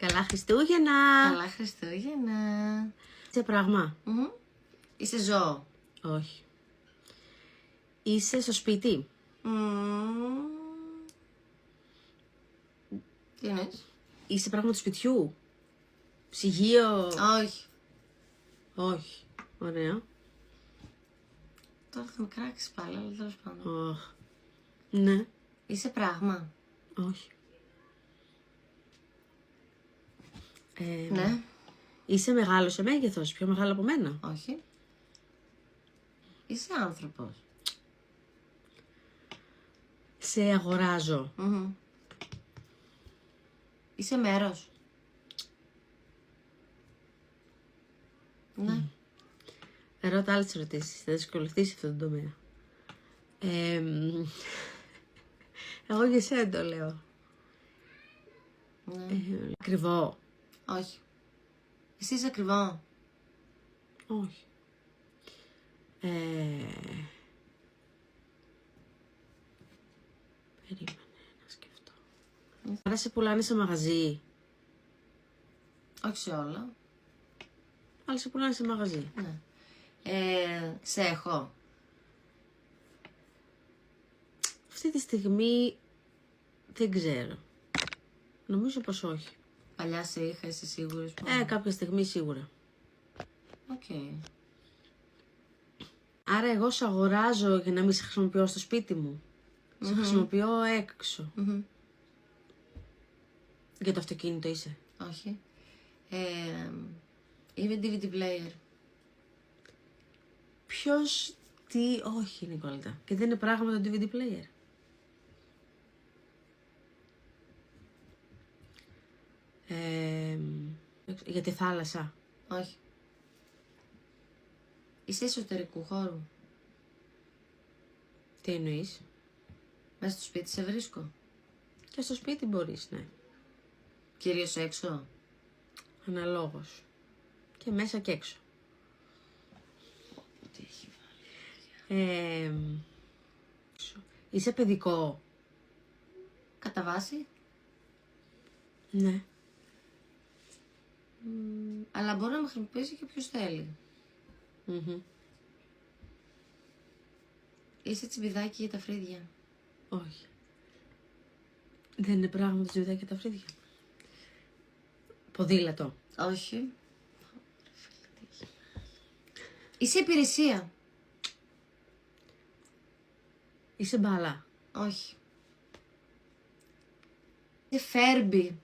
Καλά Χριστούγεννα! Καλά Χριστούγεννα! Είσαι πράγμα? Είσαι ζώο? Όχι. Είσαι στο σπίτι? Τι εννοείς? Είσαι πράγμα του σπιτιού? Ψυγείο? Όχι. Όχι. Ωραία. Τώρα θα με κράξεις πάλι, αλλά τέλος πάντων. Ναι. Είσαι πράγμα? Όχι. Ναι. Είσαι μεγάλο σε μέγεθος, πιο μεγάλο από μένα? Όχι. Είσαι άνθρωπος? Σε αγοράζω? Είσαι μέρος? Ναι. Ρώτα άλλες ερωτήσεις, θα δυσκολευτείς σε αυτό το τομέα. Εγώ για σένα το λέω. Ναι. Ακριβό? Όχι. Εσύ είσαι ακριβό? Όχι. Περίμενε να σκεφτώ. Άρα σε πουλάνε σε μαγαζί? Όχι σε όλα. Αλλά σε πουλάνε σε μαγαζί. Ναι. Σε έχω? Αυτή τη στιγμή δεν ξέρω. Νομίζω πως όχι. Παλιά σε είχα, είσαι σίγουρος? Κάποια στιγμή σίγουρα. Οκ. Άρα εγώ σε αγοράζω για να μην σε χρησιμοποιώ στο σπίτι μου. Σε χρησιμοποιώ έξω. Για το αυτοκίνητο είσαι? Όχι. Είμαι DVD player? Ποιος, τι, όχι Νικόλατα. Και δεν είναι πράγμα το DVD player. Για τη θάλασσα? Όχι. Είσαι εσωτερικού χώρου? Τι εννοείς? Μέσα στο σπίτι σε βρίσκω? Και στο σπίτι μπορείς, ναι. Κυρίως έξω? Αναλόγως. Και μέσα και έξω. Τι έχει βάλει? Είσαι παιδικό? Κατά βάση? Ναι. Αλλά μπορεί να με χρησιμοποιήσει και ποιος θέλει. Είσαι τσιμπιδάκι για τα φρύδια? Όχι. Δεν είναι πράγμα το τσιβιδάκι και τα φρύδια. Ποδήλατο? Όχι. Είσαι υπηρεσία? Είσαι μπάλα? Όχι. Είσαι φέρμπι?